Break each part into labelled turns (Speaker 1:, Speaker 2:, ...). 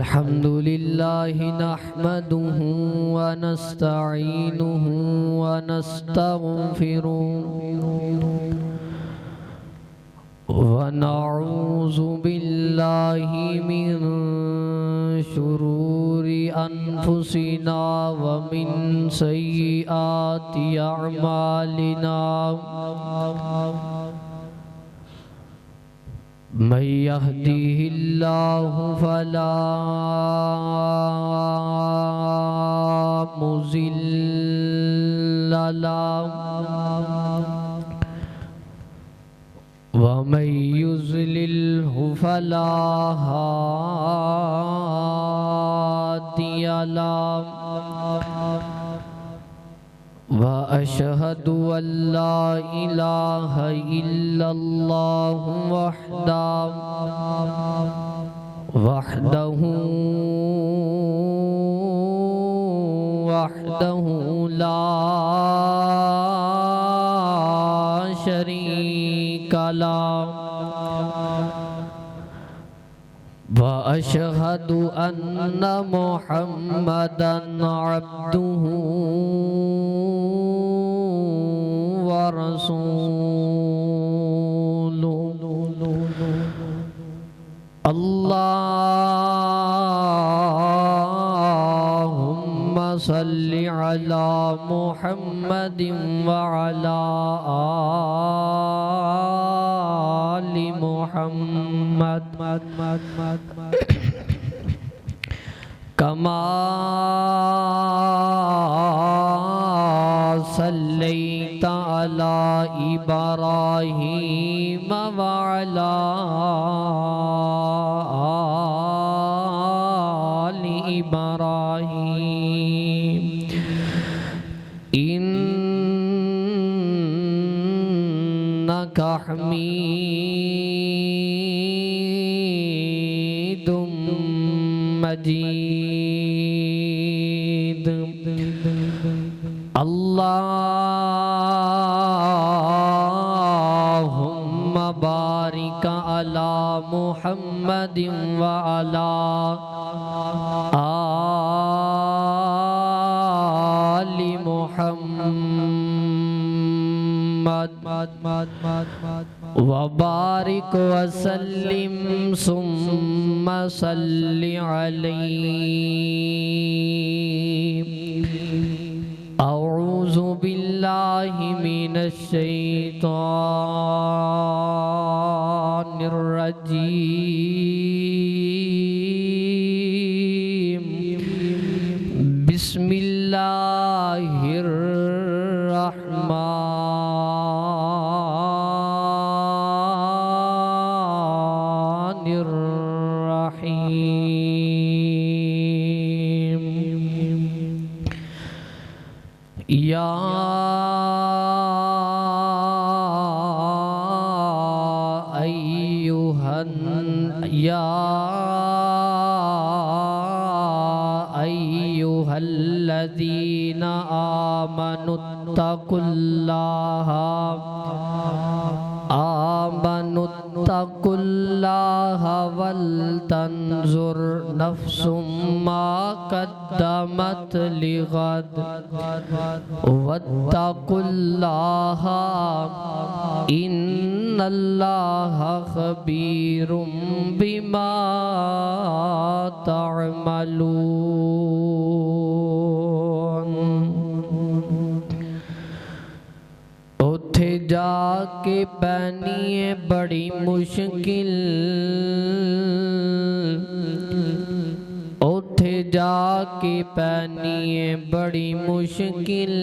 Speaker 1: الحمد لله نحمده ونستعينه ونستغفره ونعوذ بالله من شرور أنفسنا ومن سيئات أعمالنا من يهده الله فلا مضل له ومن يضلله فلا هادي له وأشهد أن لا إله إلا الله وحده لا شريك له وأشهد أن محمدًا عبده ورسوله اللهم صل على محمد وعلى آل محمد كما صليت على إبراهيم وعلى آل إبراهيم إنك حميد مجيد اللهم بارك على محمد وعلى آل محمد وبارك وسلم ثم صل عليه. أعوذ بالله من الشيطان الرجيم. بسم الله الرحمن الرحيم. يا أيها الذين آمنوا اتقوا الله ولتنظر نفس ما قدمت لغد واتقوا الله إن الله خبير بما تعملون. اٹھے جا کے پہنی ہے بڑی مشکل، اٹھے جا کے پہنی ہے بڑی مشکل،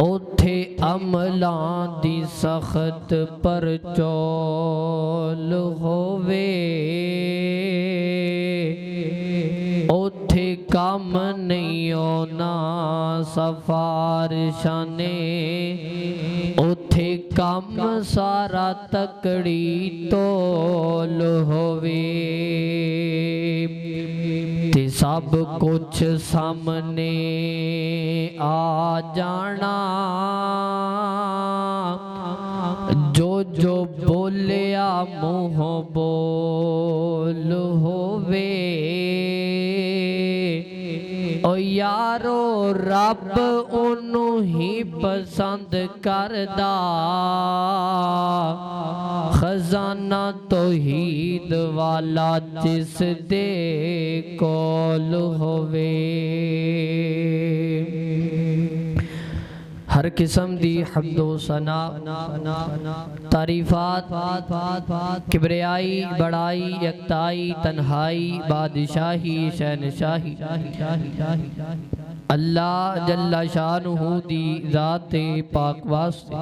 Speaker 1: اٹھے عملاں دی سخت پر چول ہووے، اٹھے کام نہیں ہونا سفارشانے، اٹھے کام سارا تکڑی تول ہووے، تے سب کچھ سامنے آ جانا، جو جو بولیا سدیا منہ بول ہووے او یارو رب انہوں ہی پسند کردا خزانہ توحید والا جس دے کول ہووے ہر قسم دی حمد و ثنا تعریفات کبریائی بڑائی یکتائی تنہائی بادشاہی شہنشاہی اللہ جل شانہ دی ذات پاک واسطے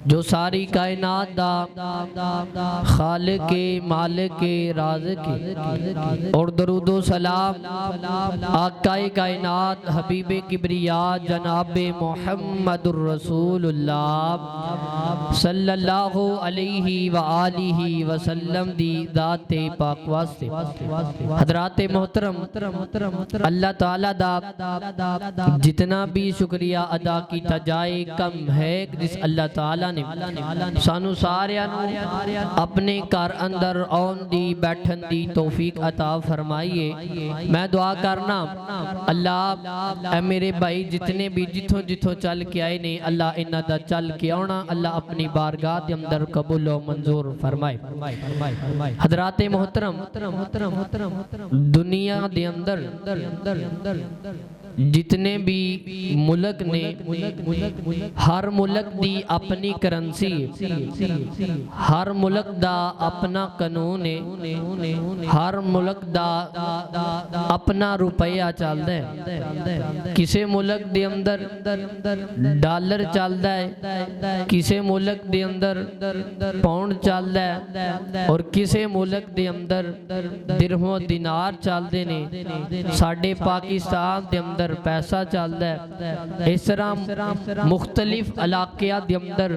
Speaker 1: جو ساری کائنات دا خالق مالک رازق اور درود و سلام آقا کائنات حبیب کبریا جناب محمد الرسول اللہ صلی اللہ علیہ وآلہ وسلم دی ذات پاک واسطے حضرات محترم اللہ تعالیٰ دا جتنا بھی شکریہ ادا کیتا جائے کم ہے جس اللہ تعالیٰ نے سانو ساریانو اپنے کار اندر آن دی بیٹھن دی توفیق عطا فرمائیے میں دعا کرنا اللہ اے میرے بھائی جتنے بھی جتھوں چل کے آئے نے اللہ انہ دا چل کے آنا اللہ اپنی بارگاہ دے اندر قبول و منظور فرمائے حضرات محترم دنیا دے اندر جتنے بھی ملک نے ہر ملک دی اپنی کرنسی ہر ملک دا اپنا قانون ہے ہر ملک دا اپنا روپیہ چلدا ہے کسے ملک دے اندر ڈالر چلدا ہے کسے ملک دے اندر پاؤنڈ چلدا ہے اور کسے ملک دے اندر درہم و دینار چلدے نے ساڈے پاکستان دے اندر پیسہ چلدا ہے اس طرح مختلف علاقیہ دے اندر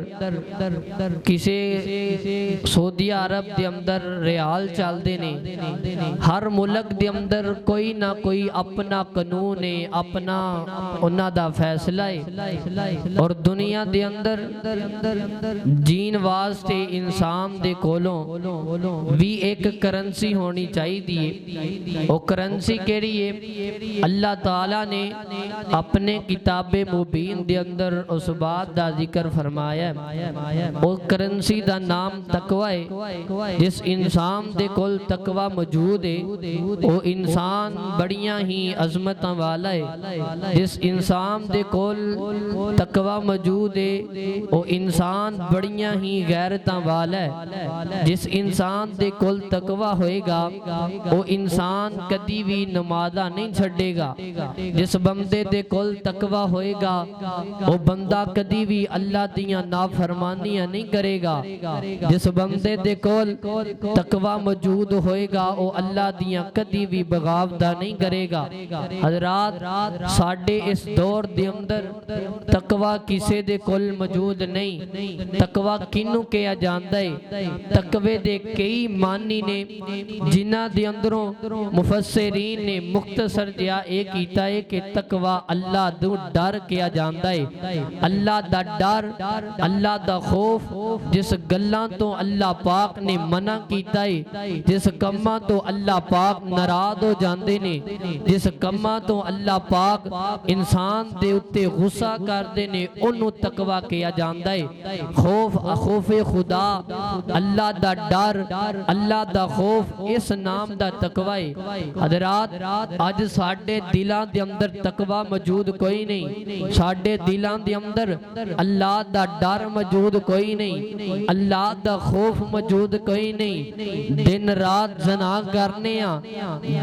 Speaker 1: کسے سعودی عرب دے اندر ریال چلدے نے ہر ملک دے اندر کوئی نہ کوئی اپنا قانون ہے اپنا انہاں دا فیصلہ ہے اور دنیا دے اندر جین واسطے انسان دے کولوں بھی ایک کرنسی ہونی چاہیے وہ کرنسی کیڑی ہے اللہ تعالیٰ نے اپنے کتاب مبین دے اندر اس بات دا ذکر فرمایا ہے وہ کرنسی دا نام تقوی ہے جس انسان دے کول تقوی موجود ہے وہ انسان بڑیاں ہی عظمتاں والا ہے جس انسان دے کول تقوی موجود ہے وہ انسان بڑیاں ہی غیرتاں والا ہے جس انسان دے کول تقوی ہوئے گا وہ انسان کدی بھی نمازہ نہیں چھڑے گا جس بندے دے کول تقوی ہوئے گا وہ بندہ کدی بھی اللہ دیاں نافرمانیاں نہیں کرے گا جس بندے دے کول تقوی موجود ہوئے گا وہ اللہ دیاں کدی بھی بغاوتہ نہیں کرے گا حضرات ساڑھے اس دور دے اندر تقوی کسے دے کول موجود نہیں تقوی کنوں کیا جاندہ ہے تقوی دے کئی معنی نے جنہ دے اندروں مفسرین نے مختصر جیا ایک کیتا ہے کہ تقوی اللہ دو ڈر کیا جاندہ ہے اللہ دا ڈر اللہ دا خوف جس گلاں تو اللہ پاک نے منع کیتا ہے جس کماں تو اللہ پاک ناراض ہو جاندے نے جس کماں تو اللہ پاک انسان دے اتے غصہ کر دے نے انہوں تقوی کیا جاندہ ہے خوف خدا اللہ دا ڈر اللہ دا خوف اس نام دا تقوی حضرات آج ساڑھے دلان دے اندر تقوی موجود کوئی نہیں ساڑھے دلان دے اندر اللہ دا ڈر موجود کوئی نہیں اللہ دا خوف موجود کوئی نہیں دن رات زنا کرنیاں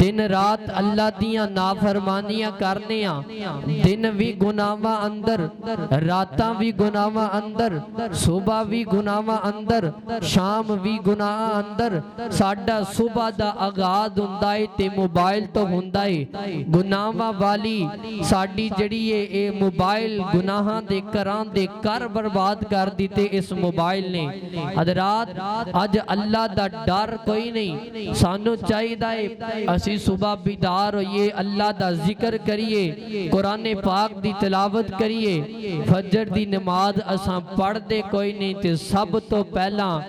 Speaker 1: دن رات اللہ دیاں نافرمانیاں کرنیاں دن بھی گناہاں اندر راتاں بھی گناہاں اندر صبح بھی گناہاں اندر شام بھی گناہ اندر ساڑھا صبح دا آغاز ہندائی تے موبائل تو ہندائی گناہاں والی ਸਾਡੀ ਜਿਹੜੀ ਇਹ ਮੋਬਾਈਲ ਗੁਨਾਹਾਂ ਦੇ ਘਰਾਂ ਦੇ ਘਰ ਬਰਬਾਦ ਕਰ ਦਿੱਤੇ ਇਸ ਮੋਬਾਈਲ ਨੇ। ਹਜ਼ਰਾਤ ਅੱਜ ਅੱਲਾ ਦਾ ਡਰ ਕੋਈ ਨਹੀਂ। ਸਾਨੂੰ ਚਾਹੀਦਾ ਹੈ ਅਸੀਂ ਸੁਬਹ ਬਿਦਾਰ ਹੋਈਏ, ਅੱਲਾ ਦਾ ਜ਼ਿਕਰ ਕਰੀਏ, ਕੁਰਾਨ ਪਾਕ ਦੀ ਤਿਲਾਵਤ ਕਰੀਏ। ਫਜਰ ਦੀ ਨਮਾਜ਼ ਅਸਾਂ ਪੜ੍ਹਦੇ ਕੋਈ ਨਹੀਂ ਤੇ ਸਭ ਤੋਂ ਪਹਿਲਾਂ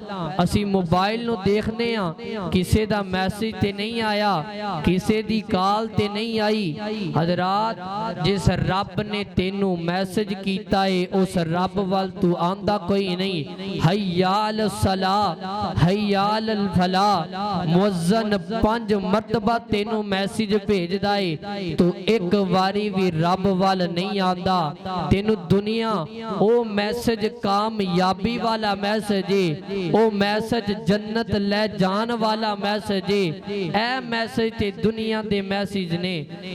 Speaker 1: ਅਸੀਂ ਮੋਬਾਈਲ ਨੂੰ ਦੇਖਦੇ ਹਾਂ ਕਿਸੇ ਦਾ ਮੈਸੇਜ ਤੇ ਨਹੀਂ ਆਇਆ, ਕਿਸੇ ਦੀ ਕਾਲ ਤੇ ਨਹੀਂ ਆਈ। ਹਜ਼ਰਾਤ ਜਿਸ ਰੱਬ ਨੇ ਤੈਨੂੰ ਮੈਸੇਜ ਕੀਤਾ ਏ ਉਸ ਰੱਬ ਵੱਲ ਤੂੰ ਆਂਦਾ ਕੋਈ ਨਹੀਂ। hayya al salah hayya al falah ਮੁਅੱਜ਼ਨ 5 ਮਰਤਬਾ ਤੈਨੂੰ ਮੈਸੇਜ ਭੇਜਦਾ ਏ, ਤੂੰ ਇੱਕ ਵਾਰੀ ਵੀ ਰੱਬ ਵੱਲ ਨਹੀਂ ਆਂਦਾ। ਤੈਨੂੰ ਦੁਨੀਆ ਉਹ ਮੈਸੇਜ ਕਾਮਯਾਬੀ ਵਾਲਾ ਮੈਸੇਜ ਏ, ਉਹ ਮੈਸੇਜ ਜੰਨਤ ਲੈ ਜਾਣ ਵਾਲਾ ਮੈਸੇਜ ਏ। ਇਹ ਮੈਸੇਜ ਤੇ ਦੁਨੀਆ ਦੇ ਮੈਸੇਜ ਨੇ।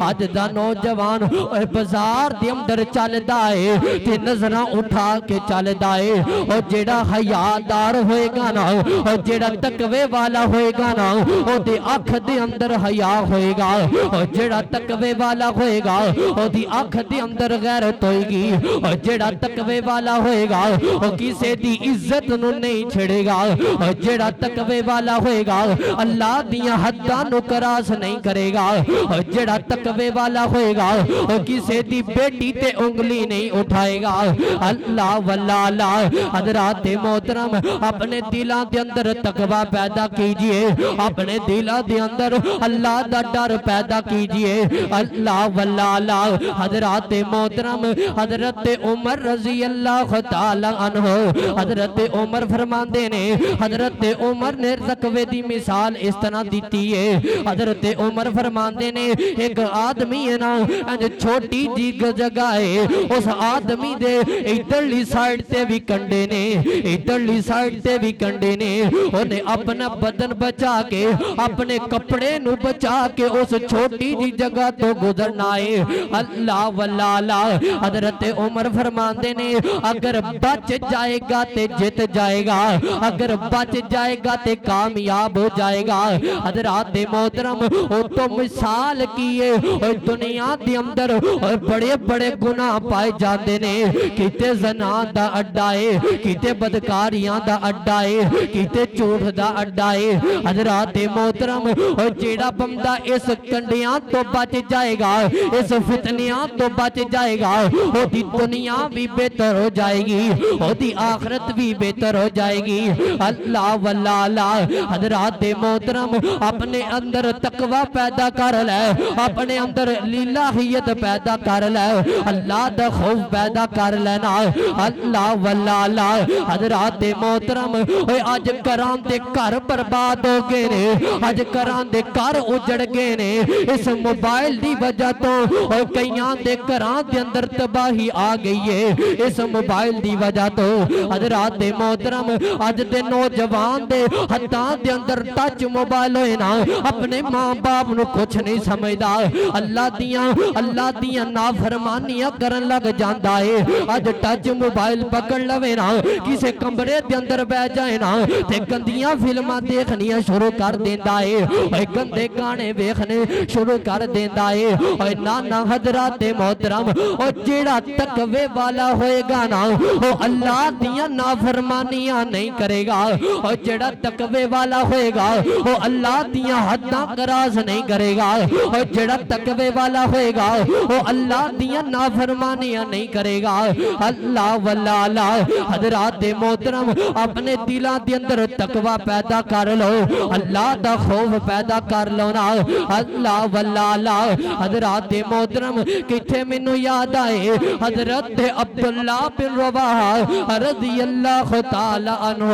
Speaker 1: اج دا نوجوان بازار دے اندر چلدا ہے تے نظراں اٹھا کے چلدا ہے او جیڑا حیادار ہوئے گا نا او جیڑا تقوی والا ہوئے گا نا او دی اکھ دے اندر حیا ہوئے گا او جیڑا تقوی والا ہوئے گا او دی اکھ دے اندر غیرت ہوئے گی او جیڑا تقوی والا ہوئے گا او کسے دی عزت نو نہیں چھڑے گا او جیڑا تقوی والا ہوئے گا اللہ دیاں حداں نو کراس نہیں کرے گا او جیڑا تقوی والا ہوئے گا او کسے دی بیٹی تے انگلی نہیں اٹھائے گا اللہ واللہ حضرات محترم اپنے دلوں دے اندر تقوی پیدا کیجئے اپنے دلوں دے اندر اللہ دا ڈر پیدا کیجئے اللہ واللہ حضرات محترم حضرت عمر رضی اللہ تعالی عنہ حضرت عمر فرماندے نے حضرت عمر نے تقوی دی مثال اس طرح دیتی ہے حضرت عمر فرماندے نے ایک آدمی ہے نا چھوٹی جی جگہ ہے اس آدمی دے ادھرلی سائیڈ تے بھی کنڈے نے ادھرلی سائیڈ تے بھی کنڈے نے انہیں اپنا بدن بچا کے اپنے کپڑے نو بچا کے اس چھوٹی جی جگہ تو گزرنا ہے اللہ واللہ حضرت عمر فرماندے نے اگر بچ جائے گا تے جت جائے گا اگر بچ جائے گا تے کامیاب ہو جائے گا حضرات محترم او تو مثال کیے دنیا دی اندر بڑے بڑے گناہ پائے جاندے نے کیتے زنا دا اڈا ہے کیتے بدکاریاں دا اڈا ہے کیتے جھوٹ دا اڈا ہے حضرات محترم جیڑا بندہ اس کنڈیاں تو بچ جائے گا اس فتنیاں تو بچ جائے گا وہ دی دنیا بھی بہتر ہو جائے گی وہ دی آخرت بھی بہتر ہو جائے گی اللہ واللہ حضرات محترم اپنے اندر تقوی پیدا کر لے اپنے اندر الہیت پیدا کر لے اللہ دا خوف پیدا کر لینا اللہ واللہ حضرات محترم آج کران دے گھر برباد ہو گئے نے آج کران دے گھر اجڑ گئے نے اس موبائل دی وجہ تو کئیاں دے کران دے اندر تباہی آ گئی ہے اس موبائل دی وجہ تو حضرات محترم آج دے نوجوان دے ہتھاں دے اندر ٹچ موبائل ہوئے نا اپنے ماں باپ نو کچھ نہیں سمجھدا اللہ دیاں نافرمانیاں کرن لگ جاندا ہے آج ٹچ موبائل پکڑ لوے نا کسے کمرے دے اندر بہ جائے نا تے گندیاں فلماں دیکھنیاں شروع کر دیندا ہے اے گندے گانے ویکھنے شروع کر دیندا ہے اے نانا حضرات محترم او جیڑا تقوی والا ہوئے گا نا او اللہ دیاں نافرمانیاں نہیں کرے گا او جیڑا تقوی والا ہوئے گا او اللہ دیاں حداں کراس نہیں کرے گا او جیڑا تقوی والا ہوئے گا او اللہ دیاں نافرمانیاں نہیں کرے گا اللہ واللہ حضرات محترم اپنے دلاں دے اندر تقوی پیدا کر لو اللہ دا خوف پیدا کر لو نا اللہ واللہ حضرات محترم کتھے منو یاد آئے حضرت عبداللہ بن رواحہ رضی اللہ تعالی عنہ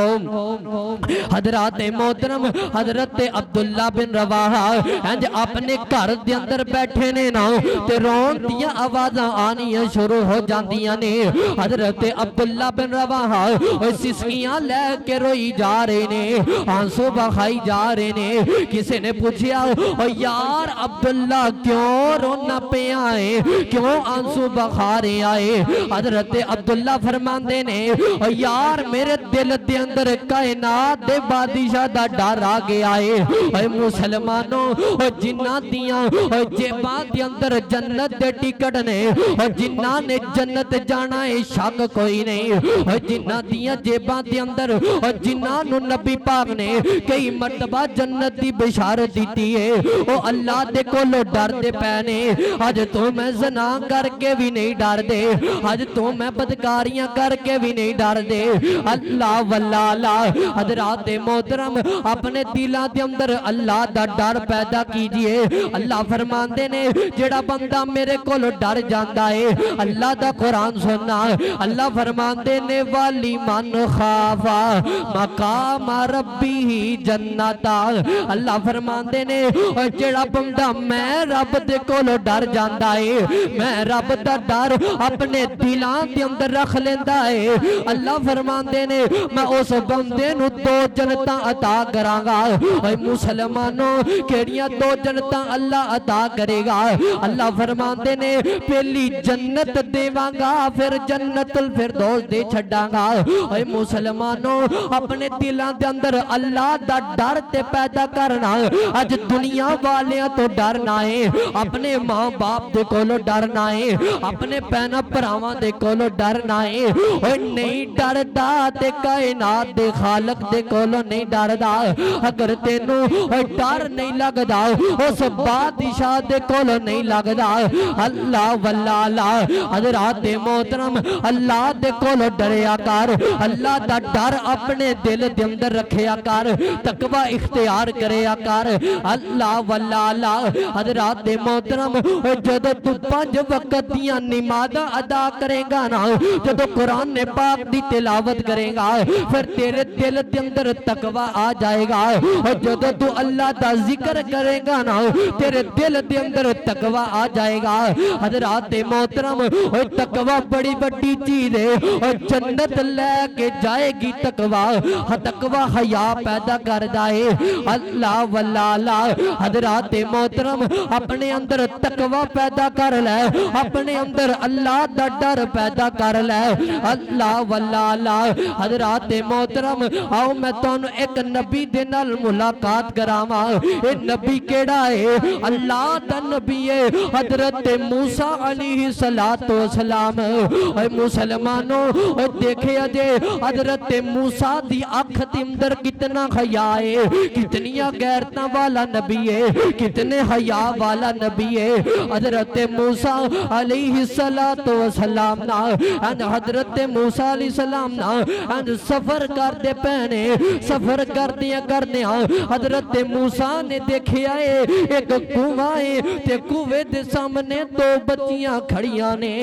Speaker 1: حضرات محترم حضرت عبداللہ بن رواحہ اپنے گھر دے اندر بیٹھے نے نا تے رون دیاں آوازاں آنیاں شروع ہو جاندیاں نے حضرت عبداللہ بن رواحہ سسکیاں لے کے روئی جا رہے نے آنسو بخائی جا رہے نے کسی نے پوچھیا یار عبداللہ کیوں رونا پہ آئے کیوں آنسو بخارے آئے حضرت عبداللہ فرماندے نے یار میرے دل دے اندر کائنات دے بادشاہ دا ڈر آگے آئے اے مسلمانوں جنہ دیاں جیباں دے اندر جنت دے ٹکٹ نے جنہ نے جنت جانا ہے شک کوئی نہیں جنہ دیاں جیباں دے اندر جنہ نو نبی پاک نے کئی مرتبہ جنت دی بشارت دیتی ہے او اللہ دے کولو ڈر دے پینے آج تو میں زنا کر کے بھی نہیں ڈر دے آج تو میں بدکاریاں کر کے بھی نہیں ڈر دے اللہ واللہ حضرات محترم اپنے دلاں دے اندر اللہ دا ڈر پیدا کیجئے اللہ فرماندے نے جڑا بندہ میرے کولو ڈر جاندا ہے اللہ دا قرآن سننا اللہ فرماندے نے والی من خافا مقام ربی جنتا اللہ فرماندے نے جڑا بندہ میں رب دے کولو ڈر جاندا ہے میں رب دا ڈر اپنے دلاں دے اندر رکھ لیندا ہے اللہ فرماندے نے میں اس بندے نو دو جنتاں عطا کراں گا اے مسلمانوں کیڑیاں دو جنتاں اللہ عطا کرے گا۔ اللہ فرماندے نے پہلی جنت دیواں گا پھر جنت الفردوس دے چھڑاں گا۔ اے مسلمانوں اپنے دلاں دے اندر اللہ دا ڈر تے پیدا کرنا۔ اج دنیا والیاں تو ڈرنا ہے، اپنے ماں باپ دے کولو ڈرنا ہے، اپنے بہناں بھراواں دے کولو ڈرنا ہے۔ اے نہیں ڈردا تے کائنات دے خالق دے کولو نہیں ڈردا۔ اگر تینوں ڈر نہیں لگدا اس بادشاہ دے کولو نہیں لگدا، اللہ واللہ حضرات محترم اللہ دے کولو ڈریا کر، اللہ دا ڈر اپنے دل دے اندر رکھیا کر، تقوی اختیار کریا کر۔ اللہ واللہ حضرات محترم جدو تو 5 وقت دیاں نمازاں ادا کرے گا نا، جدو قرآن پاک دی تلاوت کرے گا، پھر تیرے دل دے اندر تقوی آ جائے گا۔ جدو تو اللہ دا ذکر کرے گا نا، تیرے دل دے اندر تقوی آ جائے گا۔ حضرات محترم تقوی بڑی بڑی چیز ہے، جنت لے کے جائے گی تقوی۔ تقوی حیا پیدا کردا ہے۔ اللہ واللہ حضرات محترم اپنے اندر تقوی پیدا کر لے، اپنے اندر اللہ دا ڈر پیدا کر لے۔ اللہ واللہ حضرات محترم آؤ میں تانوں ایک نبی دے نال ملاقات کراواں۔ اے نبی کیڑا ہے؟ اللہ دا نبی ہے حضرت موسیٰ علیہ السلام۔ اے مسلمانوں دیکھے اجے حضرت موسیٰ دی اکھ دے اندر کتنا حیا ہے، کتنی غیرتاں والا نبی ہے، کتنے حیا والا نبی ہے۔ حضرت موسیٰ علیہ السلام نا حضرت موسیٰ علیہ السلام نا سفر کردے پہنے، سفر کردیاں حضرت موسیٰ نے دیکھیا ہے ایک کنواں ہے تے کنویں دے سامنے 2 بچیاں کھڑیاں نے،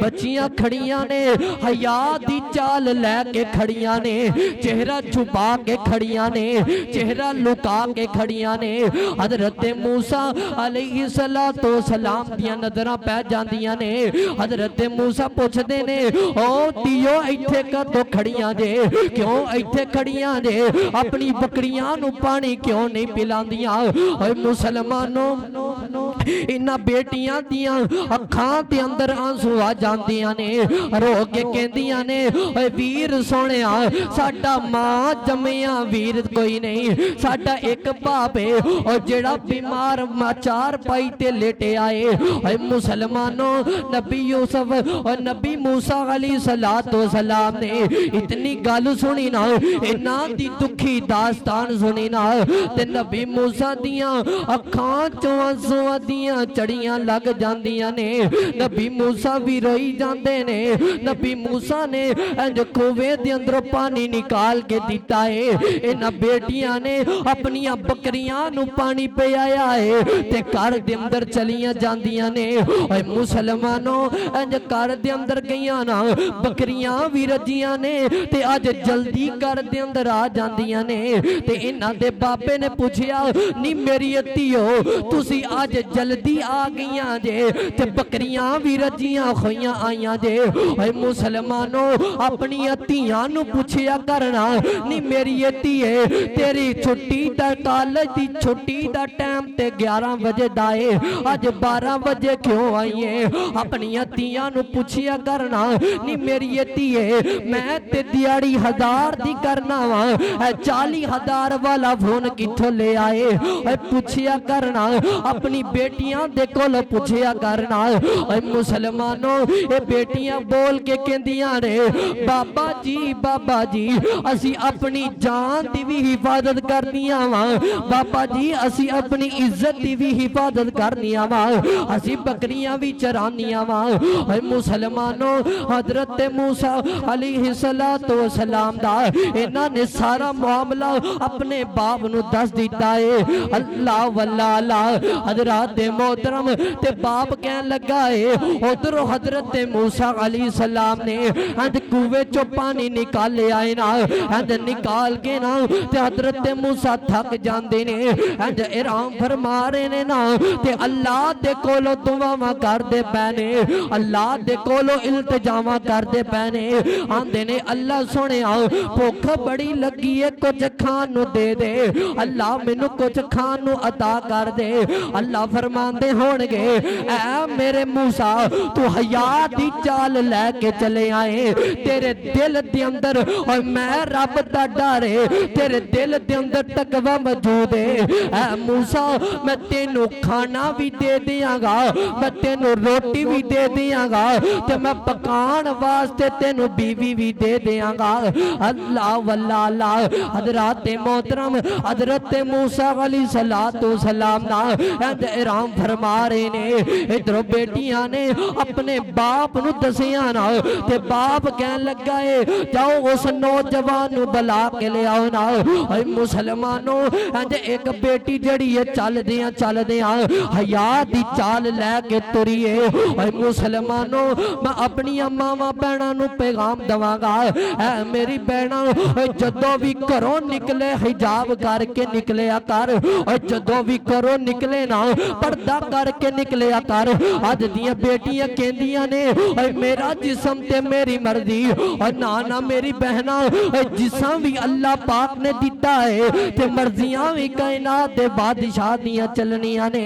Speaker 1: بچیاں کھڑیاں نے حیا دی چال لے کے کھڑیاں نے، چہرہ چھپا کے کھڑیاں نے، چہرہ لکا کے کھڑیاں نے۔ حضرت موسیٰ علیہ السلام دیاں نظراں پہ جاندیاں نے۔ حضرت موسیٰ پوچھ دے نے او دیو ایتھے کدوں کھڑیاں جے، کیوں ایتھے کھڑیاں جے، اپنی بکریاں نو پانی کیوں نہیں پلاندیاں؟ اے مسلمانوں انہاں بیٹیاں دیاں اکھاں تے اندر آنسو آ جاندیاں نے، رو کے کہندیاں نے اے ویر سونیا ساڈا ماں جمیا ویر کوئی نہیں، ساڈا ایک باپ ہے اور جڑا بیمار چار پائی تے لیٹے آئے۔ اے مسلمانوں نبی یوسف اور نبی موسیٰ علیہ السلام نے اتنی گل سنی نا، انہاں دی دکھی داستان سنی نا، تے نبی موسیٰ دیاں اکھاں چوں آنسو دیاں چڑیاں لگ جاندیاں نے، نبی موسیٰ بھی روئی جاندے نے۔ نبی موسیٰ نے انج کنویں دے اندر پانی نکال کے دیتا ہے، انہاں بیٹیاں نے اپنیاں بکریاں نو پانی پیا ہے تے گھر دے اندر چلیاں جاندیاں نے۔ اے مسلمانوں انج گھر دے اندر گئیاں نا، بکریاں بھی رجیاں نے تے اج جلدی گھر دے اندر آ جاندیاں نے، تے انہاں دے باپے نے پوچھیا نی میری اتیو تسی آج جلدی آ گئیاں جے تے بکریاں بھی رجیاں خویاں آئیاں جے۔ اے مسلمانوں اپنی اتیاں نو پوچھیا کرنا نی میری اتی ہے تیری چھٹی دا کالج دی چھٹی دا ٹائم تے 11 بجے دائے آج 12 بجے کیوں آئیے؟ اپنی اتیاں نو پوچھیا کرنا نی میری اتی ہے میں تے دیاری 1000 دی کرنا وہاں 40,000 والا فون کتھوں لے آئے؟ اے پوچھیا کرنا اپنی بیٹیاں دے کول پوچھیا کرنا۔ اے مسلمانوں اے بیٹیاں بول کے کہندیاں نے بابا جی اسی اپنی جان دی بھی حفاظت کرنیاں وہاں، بابا جی اسی اپنی عزت دی بھی حفاظت کرنیاں وہاں، اسی بکریاں بھی چرانیاں وہاں۔ اے مسلمانوں حضرت موسیٰ علیہ السلام دا انہاں نے سارا معاملہ اپنے باپ نو دس دیتا ہے۔ اللہ واللہ حضرات محترم تے باپ کہن لگا ہے ادھر حضرت موسیٰ علیہ السلام نے اند کنویں چوں پانی نکال لے آئے نا، اند نکال کے نا تے حضرت موسیٰ تھک جاندے نے، اند ارام فرما رہے نے نا تے اللہ دے کولو دعاواں کر دے پینے، اللہ دے کولو التجاواں کر دے پینے، آندے نے اللہ سنیا بھوک بڑی لگی ہے کچھ کھان نو دے دے، اللہ مینوں کچھ کھان نو عطا کر دے۔ اللہ فرماندے ہونگے اے میرے موسیٰ تو حیا دی چال لے کے چلے آئے تیرے دل دے اندر اور میں رب دا ڈارے تیرے دل دے اندر تقوی موجود ہے اے موسیٰ میں تینوں کھانا بھی دے دیاں گا میں تینوں روٹی بھی دے دیاں گا تے میں پکان واسطے تینوں بیوی بھی دے دیاں گا اللہ واللہ حضرات محترم حضرت موسیٰ علیہ السلام نا احترام فرما رہے نے ادھر بیٹیاں نے اپنے باپ نو دسیاں نا تے باپ کہن لگا ہے جاؤ اس نوجوان نو بلا کے لے آؤ نا اے مسلمانوں ایک بیٹی جڑی ہے چل دیاں حیا دی چال لے کے تریے اے مسلمانوں میں اپنی ماما بہنا نو پیغام دواں گا اے میری بہنا جدو بھی کرو نکلے حجاب کر کے نکلے کر جدو بھی کرو نکلے نا پردہ کر کے نکلے کر آج دیاں بیٹیاں کہندیاں نے میرا جسم تے میری مرضی نانا میری بہنا جسم بھی اللہ پاک نے دیتا ہے تے مرضیاں بھی کائنات دے بادشاہ دیاں چلنیاں نے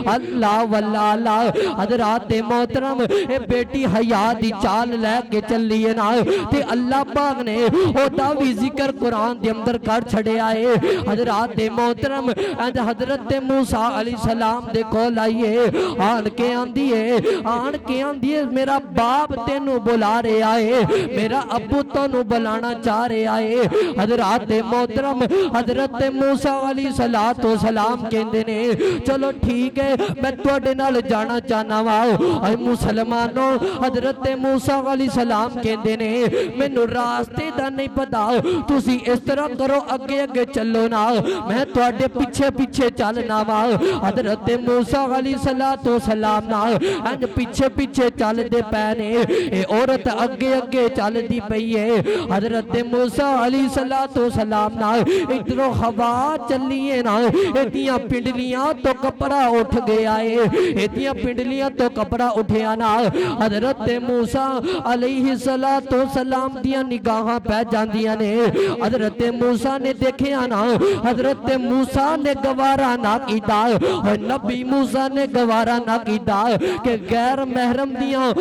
Speaker 1: اللہ واللہ حضرات محترم اے بیٹی حیا دی چال لے کے چلی ہے نا تے اللہ پاک نے ہوتا بھی ذکر قرآن دے اندر کر چھڑے آئے حضرات محترم حضرت موسیٰ علیہ السلام دے کول آئیے آن کے آندیے میرا باپ تینوں بلا رہے آئے میرا ابو تینوں بلانا چاہ رہے آئے حضرات محترم حضرت موسیٰ علیہ السلام کہندے نے چلو ٹھیک ہے میں توڑے نال جانا چاہنا واؤ اے مسلمانوں حضرت موسیٰ علیہ السلام کہندے نے میں نو راستے دا نہیں پتا تسی اس طرح کرو اگے چلو نا میں توڑے پیچھے چلنا واؤ حضرت موسیٰ علیہ السلام نا پیچھے چل دے پینے اے عورت اگے چل دی پئی ہے حضرت موسیٰ علیہ السلام نا ادھروں ہوا چلیے نا اتیاں پنڈلیاں تو کپڑا اٹھ گیا ہے اتیاں پنڈلیاں تو کپڑا اٹھیا نا حضرت موسیٰ علیہ السلام دیاں نگاہاں پہ جاندیاں نے حضرت موسیٰ نے دیکھیا نا حضرت موسیٰ نے گوارا نہ کیتا نبی موسیٰ نے گوارا نہ کیتا کہ غیر محرم دیاں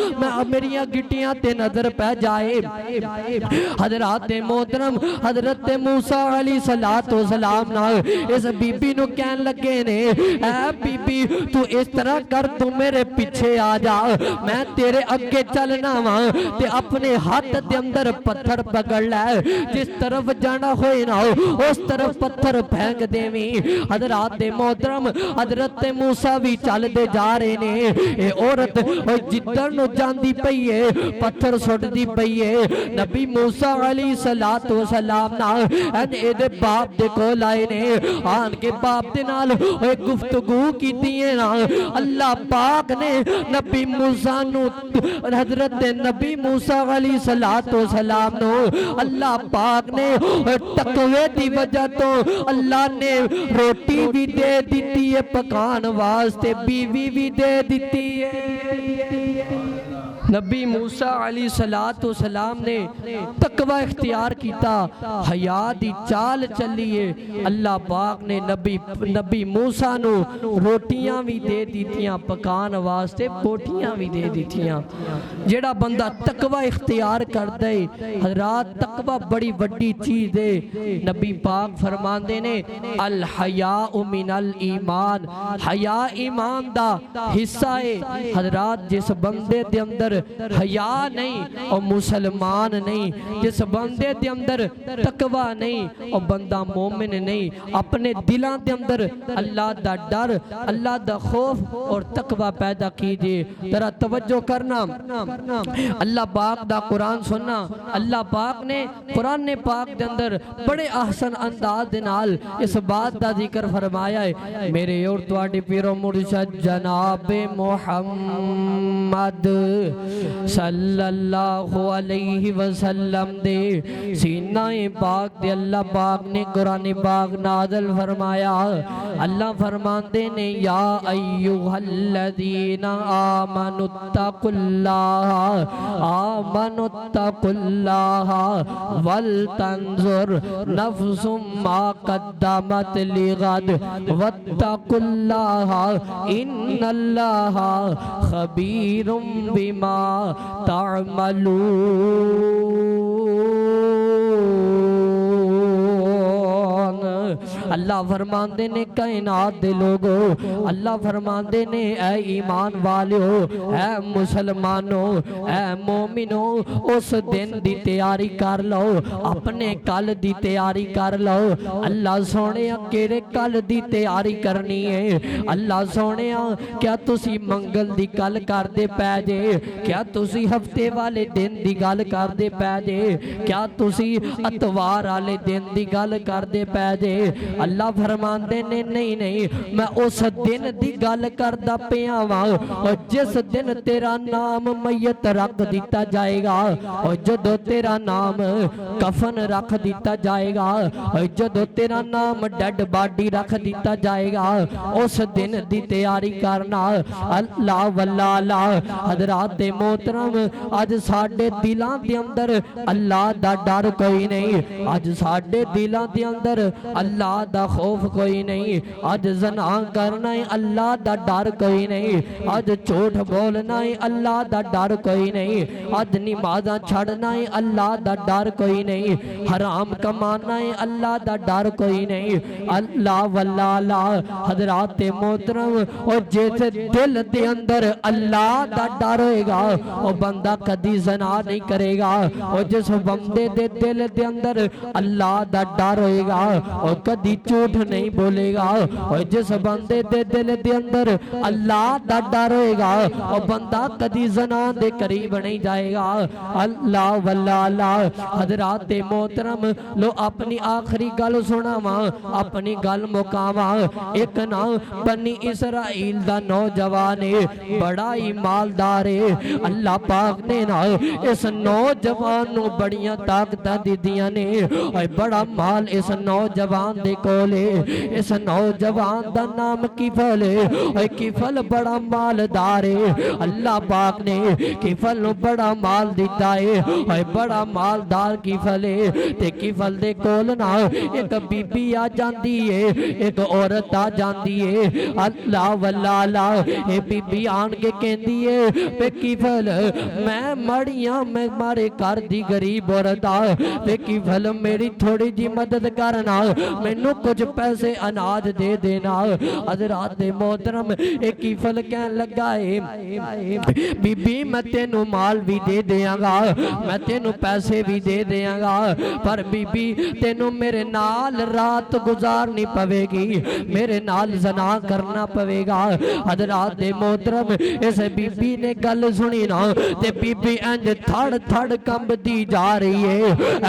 Speaker 1: میریاں گٹیاں تے نظر پہ جائے حضرات محترم حضرت موسیٰ علیہ السلام نا اس بی بی نو کہن لگے نے اے بی بی تو اس طرح کر تو میرے پیچھے آ جا میں تیرے اگے چلنا وا تے اپنے ہاتھ دے اندر پتھر پکڑ لے جس طرف جانا ہوئے نا اس طرف پتھر پھینک دیویں حضرات محترم حضرت موسیٰ بھی چل دے جا رہے نے اے عورت جدر نو جاندی پئیے پتھر سٹ دی پئیے نبی موسیٰ علیہ السلام نا ایدے باپ دے کو لائے نے آن کے باپ دے نال گفتگو کی دیئے نا اللہ پاک نے نبی موسیٰ نو حضرت نبی موسیٰ علیہ السلام نو اللہ پاک نے تقوی دی وجہ تو اللہ نے روٹی بھی دے دیتی ہے پکان واسطے بیوی بھی دے دیتی ہے نبی موسیٰ علیہ السلام نے تقوی اختیار کیتا حیا دی چال چلیے اللہ پاک نے نبی موسیٰ نو روٹیاں بھی دے دیتیاں پکان واسطے بوٹیاں بھی دے دیتیاں جیڑا بندہ تقوی اختیار کر دے حضرات تقوی بڑی وڈی چیز دے نبی پاک فرماندے نے الحیاء من الایمان حیا ایمان دا حصہ ہے حضرات جس بندے دے اندر حیا نہیں اور مسلمان نہیں جس بندے دے اندر تقوی نہیں اور بندہ مومن نہیں اپنے دلان دے اندر اللہ دا ڈر اللہ دا خوف اور تقوی پیدا کیجئے ذرا توجہ کرنا اللہ پاک دا قرآن سننا اللہ پاک نے قرآن پاک دے اندر بڑے احسن انداز دے نال اس بات دا ذکر فرمایا ہے میرے اور تواڈے پیرو مرشد جناب محمد محمد صلی اللہ علیہ وسلم دے سینہ پاک دے اللہ پاک نے قرآن پاک نازل فرمایا۔ اللہ فرماندے نے یا ایوہ الذین آمنوا اتقوا اللہ ولتنظر نفس ما قدمت لغد واتقوا اللہ ان اللہ خبیر بما تعملون۔ اللہ فرماندے نے کائنات دے لوگو، اللہ فرماندے نے اے ایمان والیو، اے مسلمانوں، اے مومنوں، اس دن دی تیاری کر لو، اپنے کل دی تیاری کر لو۔ اللہ سونے کیڑے کل دی تیاری کرنی ہے؟ اللہ سونے کیا تسی منگل دی گل کر دے پے جے؟ کیا تسی ہفتے والے دن دی گل کر دے پے جے؟ کیا تسی اتوار والے دن دی گل کر دے پے جے؟ اللہ فرماندے نے نہیں نہیں، میں اس دن دی گل کردہ پیا ہاں اور جس دن تیرا نام میت رکھ دیتا جائے گا، اور جدو تیرا نام کفن رکھ دیتا جائے گا، اور جدو تیرا نام ڈیڈ باڈی رکھ دیتا جائے گا، اس دن دی تیاری کرنا۔ اللہ واللہ حضرات محترم، آج ساڑھے دلان دے اندر اللہ دا ڈر کوئی نہیں، آج ساڑھے دلان دے اندر اللہ دا خوف کوئی نہیں، آج زنا کرنا ہے اللہ دا ڈر کوئی نہیں، آج جھوٹ بولنا ہے اللہ دا ڈر کوئی نہیں، آج نمازاں چھڑنا ہے اللہ دا ڈر کوئی نہیں، حرام کمانا ہے اللہ دا ڈر کوئی نہیں۔ اللہ واللہ حضرات محترم، اور جیسے دل دے اندر اللہ دا ڈر ہوئے گا وہ بندہ کدی زنا نہیں کرے گا، اور جس بندے دے دل دے اندر اللہ دا ڈر ہوئے گا اور کدی جھوٹ نہیں بولے گا، اور جس بندے دے دل دے اندر اللہ دا ڈر ہوئے گا اور بندہ کدی زنا دے قریب نہیں جائے گا۔ اللہ واللہ حضرات محترم، لو اپنی آخری گل سنا ماں، اپنی گل مقامہ۔ ایک نا بنی اسرائیل دا نوجوان ہے، بڑا ہی مالدار ہے، اللہ پاک نے نا اس نوجوان نو بڑیاں طاقتاں دی دیاں نے، اور بڑا مال اس نوجوان دے کولے، اس نوجوان دا نام کفل ہے، اور کفل بڑا مالدار ہے، اللہ پاک نے کفل نو بڑا مال دیتا ہے، اور بڑا مالدار کفل ہے، تے کفل دے کول نا ایک بی بی آ جاندی ہے، ایک عورت آ جاندی ہے۔ اللہ واللہ اے بی بی آن کے کہندی ہے پہ کفل میں مڑیاں میں مارے کر دی غریب عورت آ، پہ کفل میری تھوڑی جی مدد کرنا، میں نو کچھ پیسے اناج دے دینا۔ حضرات محترم، ایک کفل کہن لگا ہے بی بی میں تینو مال بھی دے دیاں گا، میں تینو پیسے بھی دے دیاں گا، پر بی بی تینو میرے نال رات گزارنی پوے گی، میرے نال زنا کرنا پوے گا۔ حضرات محترم، اس بی بی نے گل سنی نا تے بی بی انج تھڑ تھڑ کمب دی جا رہی ہے،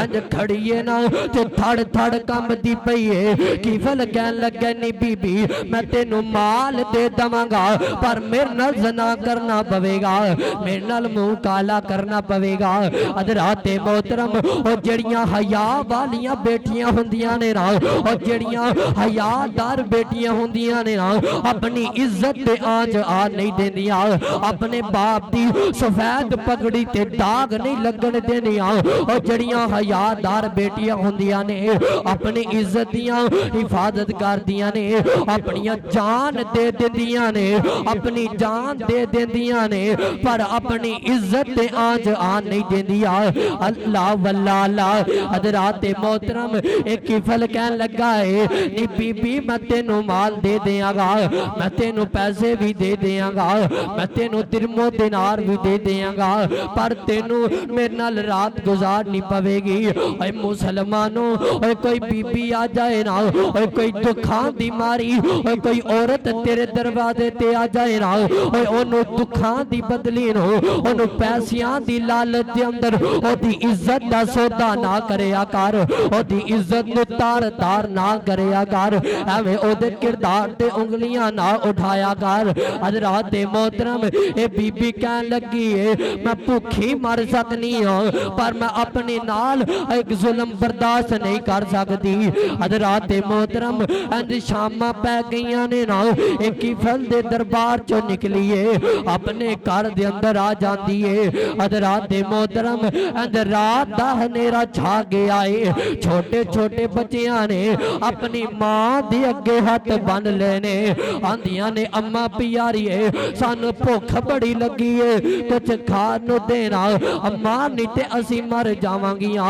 Speaker 1: انج کھڑی ہے نا تے تھڑ تھڑ کمب دی پئی ہے۔ کفل کہن لگا نہیں بی بی میں تینو مال دے دواں گا، پر میرے نال زنا کرنا پوے گا، میرے نال منہ کالا کرنا پوے گا۔ حضرات محترم، اور جڑیاں حیا والیاں بیٹیاں ہوندیاں نے نا، اور جڑیاں حیا دار بیٹیاں ہوندیاں نے نا، اپنی عزت تے آنچ آ نہیں دیندیاں، اپنے باپ دی سفید پگڑی تے داغ نہیں لگن دیندیاں، اور جڑیاں حیا دار بیٹیاں ہوندیاں نے اپنی عزت دیاں حفاظت کر دیاں نے، اپنی جان دے دیندیاں نے، اپنی جان دے دیندیاں نے، پر اپنی عزت تے آنچ آن نہیں دیندیاں۔ اللہ واللہ حضرات محترم، ایک کفل کہن لگا ہے نی بی بی میں تینو مال دے دیاں گا، میں تینو پیسے بھی دے دیاں گا، میں تینو درم و دینار بھی دے دیاں گا، پر تینو میرے نال رات گزار نہیں پوے گی۔ اے مسلمانوں، اے کوئی بی بی آ جائے نا نا اوے کوئی دکھاں دی ماری اوے کوئی عورت تیرے دروازے تے آ جائے نا اوے انہوں دکھاں دی بدلی نو انہوں پیسیاں دی لالت دے اندر او دی عزت دا سودا نہ کرے آکار او دی عزت نو تار تار نہ کرے آکار ایویں او دے کردار تے انگلیاں نہ اٹھایا کر حضرات محترم اے بی بی کہن لگی ہے میں بھوکھی مر سکنی ہوں پر میں اپنے نال ایک ظلم برداشت نہیں کر سکتی حضرات محترم انج شامہ پہ گئیاں نے نا ایک ہی پھل دے دربار چو نکلیے اپنے کار دے اندر آ جاندی ہے حضرات محترم انج رات دا ہنیرا چھا گیا ہے چھوٹے چھوٹے بچیاں نے اپنی ماں دی اگے ہاتھ بن لینے آندیاں نے اماں پیاری ہے سانو بھوک بڑی لگی ہے کچھ کھانو دینا اماں نیتے اسی مر جاوانگیاں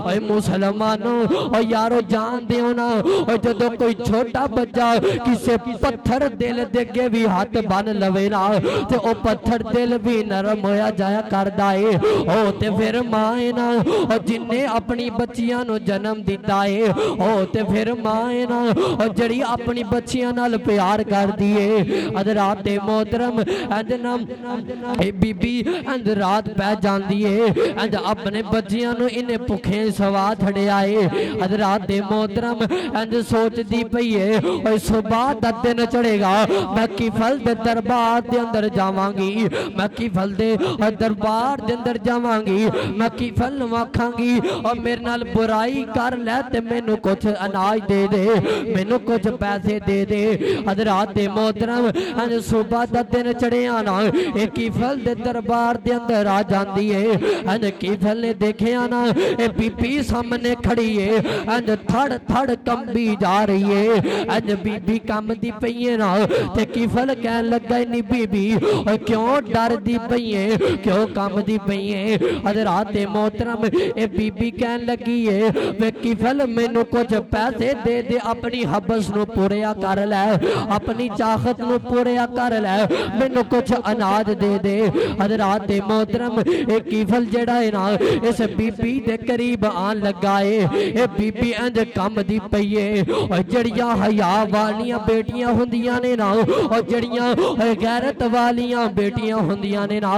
Speaker 1: اے مسلمانوں اور یارو جان دیو نا اور جدو کوئی چھوٹا بچہ کسے پتھر دل دے گے بھی ہاتھ بن لوے نا تے او پتھر دل بھی نرم ہویا جایا کر دائے او تے پھر مائے نا اور جنہیں اپنی بچیاں نو جنم دیتا ہے او تے پھر مائے نا اور جڑی اپنی بچیاں نال پیار کر دیئے حضرات محترم اندنام بی بی اند رات پہ جان دیئے اند اپنے بچیاں نو انہیں پکھیں سوا تھڑے آئے حضرات محترم اند سوچ دی پئیے اور صبح دا دن چڑھے گا میں کی پھل دے دربار دے اندر جاوانگی میں کی پھل دے دربار دے اندر جاوانگی میں کی پھل نواکھانگی اور میرے نال برائی کر لیتے میں نو کچھ اناج دے دے میں نو کچھ پیسے دے دے حضرات محترم انج صبح دا دن چڑھے آنا ایک کی پھل دے دربار دے اندر آ جان دیئے انج کی پھل نے دیکھے آنا اے بی بی سامنے کھڑی ہے انج تھڑ تھڑ کم بھی جا رہی ہے انج بی بی کم دی پئیے نا تے کی پھل کہن لگ گئے نی بی بی کیوں ڈر دی پئیے کیوں کم دی پئیے حضرات محترم اے بی بی کہن لگی ہے وے کی پھل میں نو کچھ پیسے دے دے اپنی حبس نو پوریا کر لے اپنی چاہت نو پوریا کر لے میں نو کچھ اناج دے دے حضرات محترم ایک کیفل جڑا ہے نا اس بی بی دے قریب آن لگائے اے بی بی انج کم دی پئیے اور جڑیاں حیا والیاں بیٹیاں ہوندیاں نے نا اور جڑیاں غیرت والیاں بیٹیاں ہوندیاں نے نا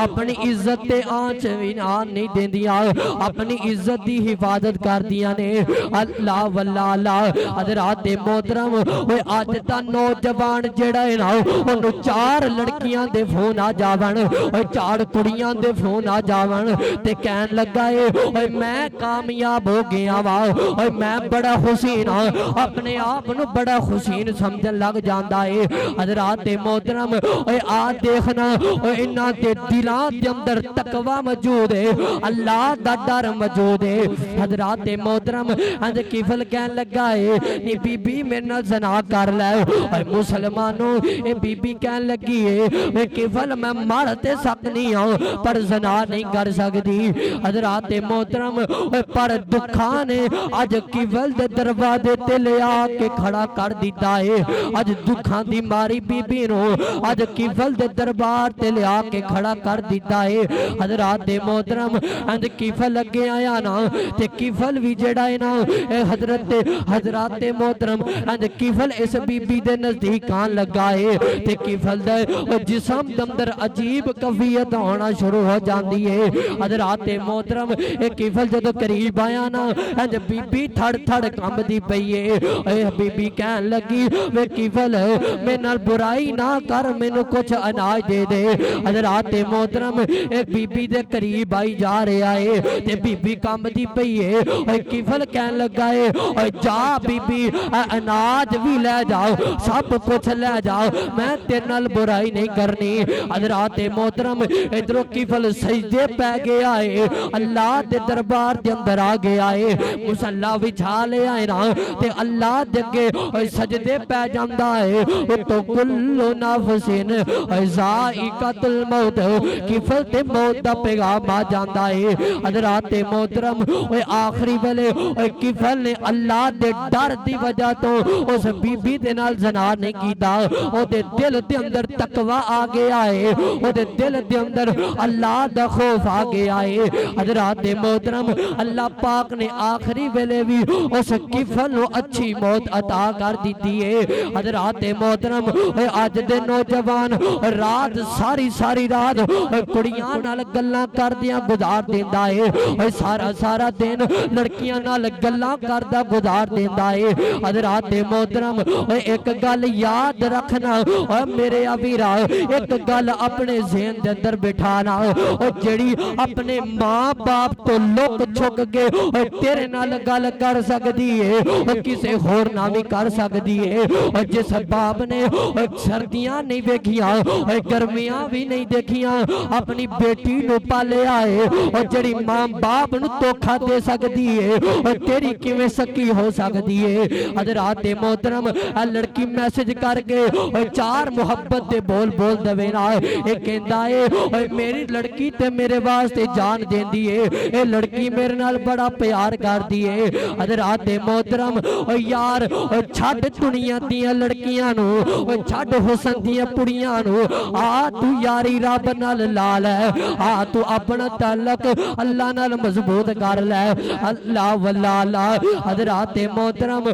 Speaker 1: اپنی عزت تے آنچ وینان نہیں دین دیا اپنی عزت دی حفاظت کر دیا نے اللہ واللہ اللہ حضرات محترم آج تا نوجوان جڑا ہے نا انہوں 4 لڑکیاں دے فون آ جاون 4 کڑیاں دے فون آ جاون تے کہن لگا ہے میں کامیاب ہو گیا وا میں بڑا حسین اپنے آپ نو بڑا حسین سمجھن لگ جاندا ہے حضرات محترم آج دیکھنا انہاں دے دلاں دے اندر تقوی موجود ہے اللہ دا ڈر موجود ہے حضرات محترم اند کیفل کہن لگا ہے نی بی بی میرے نال زنا کر لے اے مسلمانوں اے بی بی کہن لگی ہے میں کیفل میں مارتے سکنی ہوں پر زنا نہیں کر سکتی حضرات محترم پر دکھاں نے آج کیفل دے دروازے تے لے آ کے کھڑا کر دیتا ہے آج دکھاں دی ماری بی بی نو آج کیفل دے دربار تے لے آ کے کھڑا کر دیتا ہے حضرات محترم اند کیفل لگے آیا نا تے کیفل بھی جڑا ہے نا حضرات محترم اند کیفل اس بی بی دے نزدیک آن لگا ہے تے کیفل دے جسم دمدر عجیب کفیت ہونا شروع ہو جاندی ہے حضرات محترم ایک کیفل جدو قریب آیا نا اند بی بی تھڑ تھڑ کم دی پئیے اے بی بی کہن لگی وے کیفل میں نال برائی نہ کر میں نو کچھ اناج دے دے حضرات محترم ایک بی بی دے قریب آئی جا رہے آئے تے بی بی کم دی پئیے اے کیفل کہن لگا ہے اے جا بی بی اناج بھی لے جاؤ سب کچھ لے جاؤ میں تیرے نال برائی نہیں کرنی حضرات محترم ادھروں کیفل سجدے پہ گیا ہے اللہ دے دربار دے اندر آ گیا ہے مصلی بچھا لے آئے نا تے اللہ دے کے سجدے پہ جاندہ ہے تو کلو نفسن ذائقۃ الموت کیفل تے موت دا پیغام آ جاندہ ہے حضرات محترم آخری ویلے کیفل نے اللہ دے ڈر دی وجہ تو اس بی بی دے نال زنا نہیں کیتا او دے دل دے اندر تقوی آ گیا ہے او دے دل دے اندر اللہ دا خوف آ گیا ہے حضرات محترم اللہ پاک نے آخری ویلے بھی اس کفن اچھی موت عطا کر دیتی ہے حضرات محترم اج دے نوجوان رات ساری رات کڑیاں نال گلاں کردیاں گزار دیندا ہے سارا دن لڑکیاں نال گلاں کردا گزار دیندا ہے حضرات محترم ایک گل یاد رکھنا میرے ویرا ایک گل اپنے ذہن دے اندر بٹھانا جڑی اپنے ماں باپ تو لک چھک کے تیرے نال گل کر سکدی ہے کسے ہور نال بھی کر سکدی ہے جس باپ نے سردیاں نہیں دیکھیاں گرمیاں بھی نہیں دیکھیاں اپنی بیٹی نو پالیا ہے اور جڑی ماں باپ نو دھوکا دے سکدی ہے اور تیری کیویں سکی ہو سکدی ہے حضرات محترم لڑکی میسج کر کے چار محبت دے بول دوے نا اے کہندا ہے میری لڑکی تے میرے واسطے جان دیندی ہے اے لڑکی میرے نال بڑا پیار کردی ہے حضرات محترم یار چھڈ دنیا دیاں لڑکیاں نو چھڈ حسن دیاں پڑیاں نو تو یاری رب نال لا لے تو اپنا تعلق اللہ نال مضبوط کر لے اللہ واللہ حضرات محترم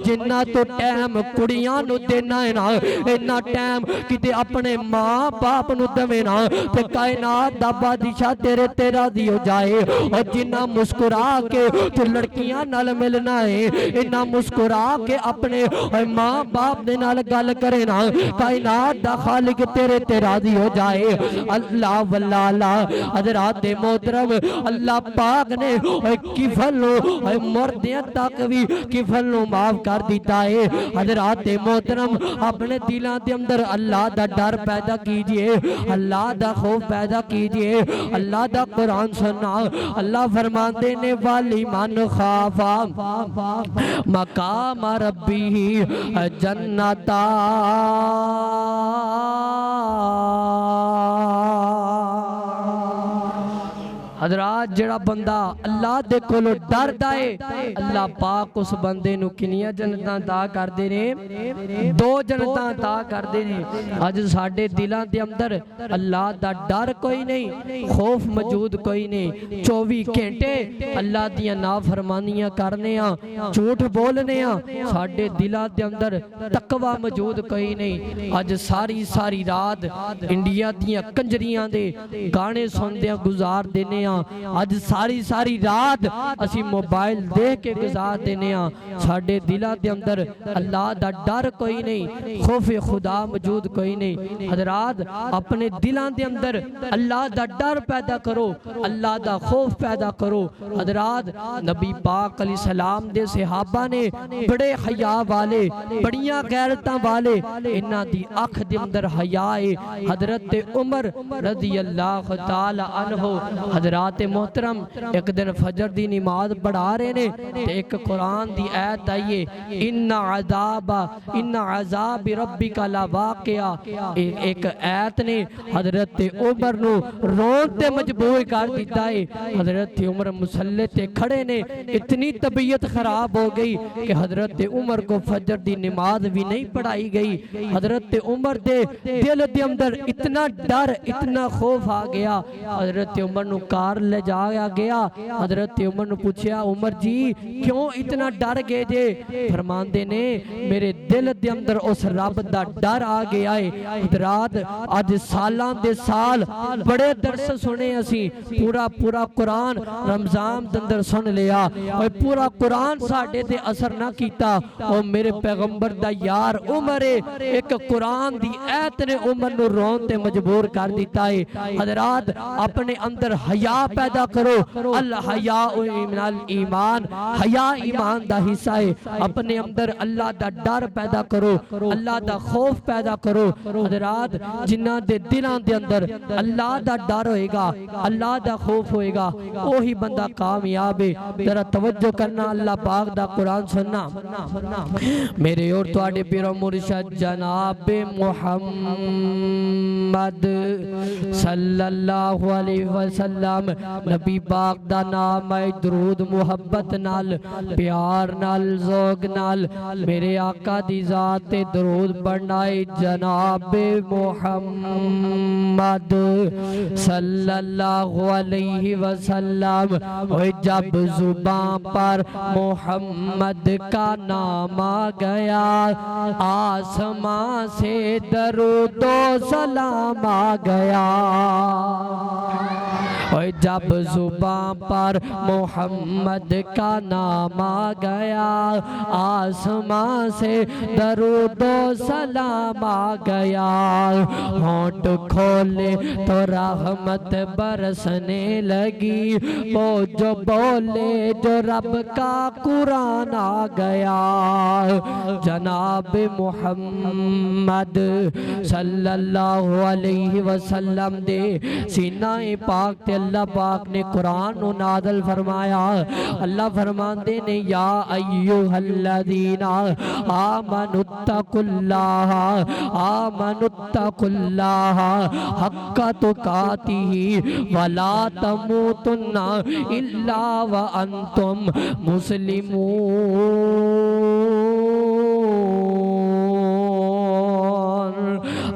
Speaker 1: جنہ تو ٹائم کڑیاں نو دینا ہے نا اینا ٹائم کتے اپنے ماں باپ نو دوے نا تے کائنات دا بادشاہ تیرے تیرا دیو جائے اور جنہ مسکرا کے تو لڑکیاں نال ملنا ہے اینا مسکرا کے اپنے ماں باپ دے نال گل کرے نا کائنات دا خالق تیرے تیرا دیو جائے اللہ واللہ حضرات محترم اللہ پاک نے کفن مردیاں تک بھی کفن معاف کر دیتا ہے حضرات محترم اپنے دلوں دے اندر اللہ دا ڈر پیدا کیجئے اللہ دا خوف پیدا کیجئے اللہ دا قرآن سننا اللہ فرماتے نے والی من خافا مقام ربی جنتا حضرات جڑا بندہ اللہ دے کولو ڈر دائے اللہ پاک اس بندے نو کنیاں جنتاں عطا کر دے نے دو جنتاں عطا کر دے نے اج ساڈے دلاں دے اندر اللہ دا ڈر کوئی نہیں خوف موجود کوئی نہیں 24 گھنٹے اللہ دیاں نافرمانیاں کرنے ہاں جھوٹ بولنے ہاں ساڈے دلاں دے اندر تقوی موجود کوئی نہیں اج ساری رات انڈیا دیاں کنجریاں دے گانے سندیاں گزار دینے ہاں اج ساری رات اسی موبائل دیکھ کے گزار دینے ہاں ساڈے دلاں دے اندر اللہ دا ڈر کوئی نہیں خوف خدا موجود کوئی نہیں حضرات اپنے دلاں دے اندر اللہ دا ڈر پیدا کرو اللہ دا خوف پیدا کرو حضرات نبی پاک علیہ السلام دے صحابہ نے بڑے حیا والے بڑیاں غیرتاں والے انہاں دی اکھ دے اندر حیا ہے حضرت عمر رضی اللہ تعالی عنہ حضرات محترم ایک دن فجر دی نماز پڑھا رہے نے تے ایک قرآن دی آیت آئیے ان عذاب ربک لواقع ایک آیت نے حضرت عمر نو رون تے مجبور کر دیتا ہے حضرت عمر مسلح تے کھڑے نے اتنی طبیعت خراب ہو گئی کہ حضرت عمر کو فجر دی نماز بھی نہیں پڑھائی گئی حضرت عمر دے دل دے اندر اتنا ڈر اتنا خوف آ گیا حضرت عمر نو کار لے جایا گیا حضرت عمر نے پوچھا عمر جی کیوں اتنا ڈر گئے جے فرماندے نے میرے دل دے اندر اس رب دا ڈر آ گیا ہے حضرات آج سالان دے سال بڑے درس سنے اسی پورا قرآن رمضان دندر سن لیا اور پورا قرآن ساڑھے دے اثر نہ کیتا اور میرے پیغمبر دا یار عمر ایک قرآن دی ایت نے عمر نو رون تے مجبور کر دیتا ہے حضرات اپنے اندر حیا پیدا کرو الحیاء من الایمان حیا ایمان دا حصہ ہے اپنے اندر اللہ دا ڈر پیدا کرو اللہ دا خوف پیدا کرو حضرات جنہ دے دلان دے اندر اللہ دا ڈر ہوئے گا اللہ دا خوف ہوئے گا وہی بندہ کامیاب ہے ذرا توجہ کرنا اللہ پاک دا قرآن سننا میرے اور تواڈے پیر و مرشد جناب محمد صلی اللہ علیہ وسلم غلام نبی پاک دا نام ہے درود محبت نال پیار نال ذوق نال میرے آقا دی ذات درود پڑھنا ہے جناب محمد صلی اللہ علیہ وسلم جب زبان پر محمد کا نام آ گیا آسمان سے درود و سلام آ گیا جب زبان پر محمد کا نام آ گیا آسمان سے درود و سلام آ گیا ہونٹ کھولے تو رحمت برسنے لگی وہ جو بولے جو رب کا قرآن آ گیا جناب محمد صلی اللہ علیہ وسلم دے سینہ پاک تے اللہ پاک نے قرآن و نازل فرمایا اللہ فرماندے نے یا ایوہ الذین آمنوا اتقوا اللہ حق تقاتہ ولا تموتن الا وانتم مسلمون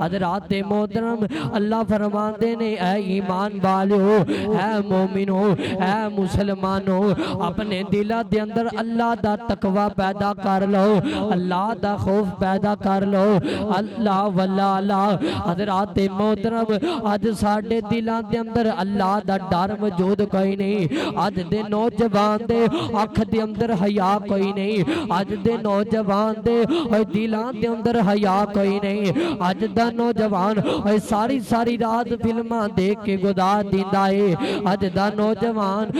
Speaker 1: حضرات محترم اللہ فرماندے نے اے ایمان والو اے مومنو اے مسلمانو اپنے دلہ دے اندر اللہ دا تقوی پیدا کر لو اللہ دا خوف پیدا کر لو اللہ واللہ حضرات محترم آج ساڑھے دلہ دے اندر اللہ دا ڈر موجود کوئی نہیں آج دے نوجوان دے آنکھ دے اندر حیا کوئی نہیں آج دے نوجوان دے دلہ دے اندر حیا کوئی نہیں آج دا نوجوان ساری رات فلماں دیکھ کے گزار دیندا ہے اج دا نوجوان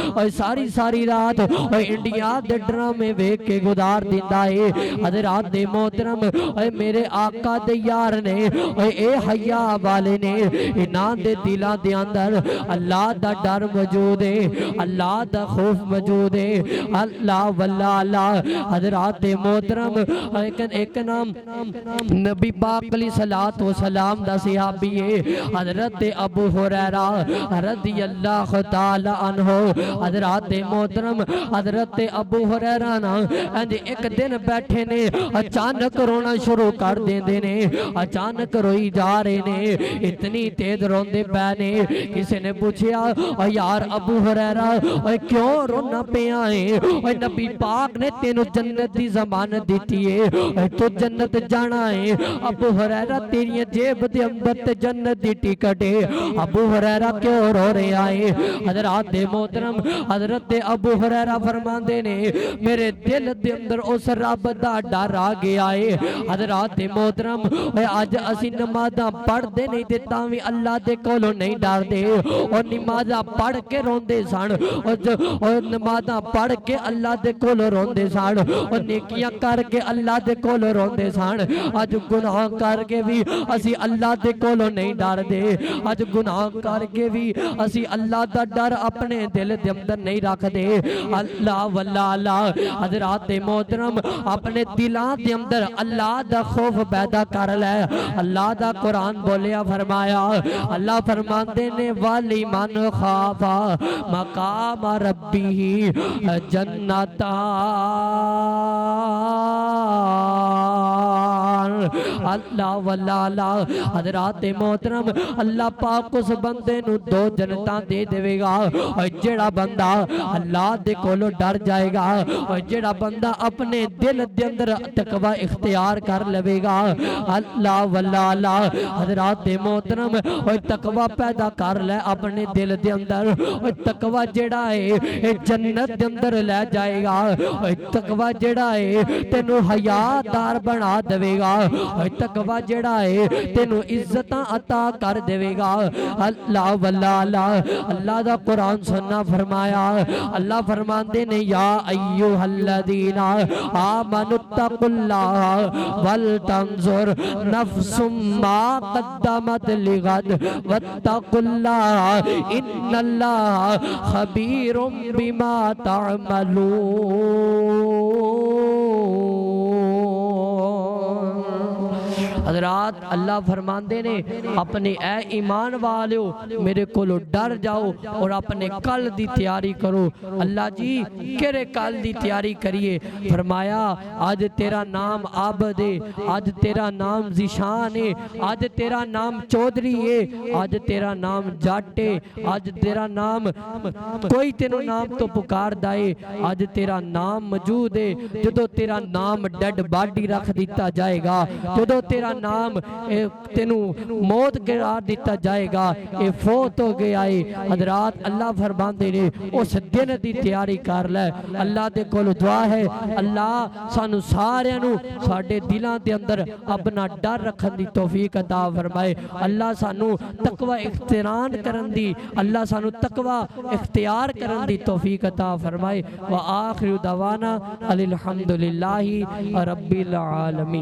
Speaker 1: ساری رات انڈیا دے ڈرامے ویکھ کے گزار دیندا ہے حضرات محترم میرے آقا دے یار نے اے حیا والے نے انہاں دے دلاں دے اندر اللہ دا ڈر موجود ہے اللہ دا خوف موجود ہے اللہ واللہ حضرات محترم ایک نام نبی پاک علیہ السلام دا صحابی ہے حضرت ابو ہریرہ رضی اللہ تعالی عنہ حضرات محترم حضرت ابو ہریرہ نا ایک دن بیٹھے نے اچانک رونا شروع کر دیندے نے اچانک روئی جا رہے نے اتنی تیز روندے پہنے کسی نے پوچھیا یار ابو ہریرہ کیوں رونا پہ آئے نبی پاک نے تینوں جنت دی ضمانت دیتی ہے تو جنت جانا ہے ابو ہریرہ تیری جیب دے اندر جنت دی ٹکٹ ہے ابو ہریرہ کیوں رو رہے آئے حضرات محترم حضرت ابو ہریرہ فرماندے نے میرے دل دے اندر اس رب دا ڈر آ گیا ہے حضرات محترم آج اسی نمازاں پڑھ دے نہیں دیتا بھی اللہ دے کولوں نہیں ڈر دے اور نمازاں پڑھ کے روندے سان اور نمازاں پڑھ کے اللہ دے کولوں روندے سان اور نیکیاں کر کے اللہ دے کولوں روندے سان آج گناہ کر کے بھی اسی اللہ دے کولوں نہیں ڈر دے آج گناہ کر کے بھی اسی اللہ دا ڈر اپنے دل دے اندر نہیں رکھ دے اللہ واللہ حضرات محترم اپنے دلان دے اندر اللہ دا خوف پیدا کر لے اللہ دا قرآن بولیا فرمایا اللہ فرماندے نے والی من خوافا مقام ربی جنتان اللہ واللہ حضرات محترم اللہ پاک اس بندے نو دو جنتاں دے دے گا اور جڑا بندہ اللہ دے کولو ڈر جائے گا اور جڑا بندہ اپنے دل دے اندر تقوی اختیار کر لے گا اللہ واللہ حضرات محترم اور تقوی پیدا کر لے اپنے دل دے اندر اور تقوی جڑا ہے جنت دے اندر لے جائے گا اور تقوی جڑا ہے تینو حیا دار بنا دے گا اور تقوی جڑا ہے تینو عزتاں عطا کر دے گا اللہ واللہ اللہ دا قرآن سننا فرمایا اللہ فرماندے نے یا ایوہ الذین آمنوا اتقوا اللہ ولتنظر نفس ما قدمت لغد واتقوا اللہ ان اللہ خبیر بما تعملون حضرات اللہ فرماندے نے اپنے اے ایمان والیو میرے کولو ڈر جاؤ اور اپنے کل دی تیاری کرو۔ اللہ جی کیرے کل دی تیاری کریے؟ فرمایا آج تیرا نام عابد ہے، آج تیرا نام ذیشان ہے، آج تیرا نام چودھری ہے، آج تیرا نام جٹ ہے، آج تیرا نام کوئی تینوں نام تو پکار دائے، آج تیرا نام موجود ہے۔ جدو تیرا نام ڈیڈ باڈی رکھ دیتا جائے گا، جدو تیرا نام تینوں موت قرار دیتا جائے گا، اے فوت ہو گیا ہے۔ حضرات اللہ فرماندے نے اس دن دی تیاری کر لے۔ اللہ دے کول دعا ہے اللہ سانو سارے نو ساڑے دلان دے اندر اپنا ڈر رکھن دی توفیق عطا فرمائے۔ اللہ سانو تقوی اختیار کرن دی، اللہ سانو تقوی اختیار کرن دی توفیق عطا فرمائے۔ وآخر دعوانا الحمدللہ رب العالمین۔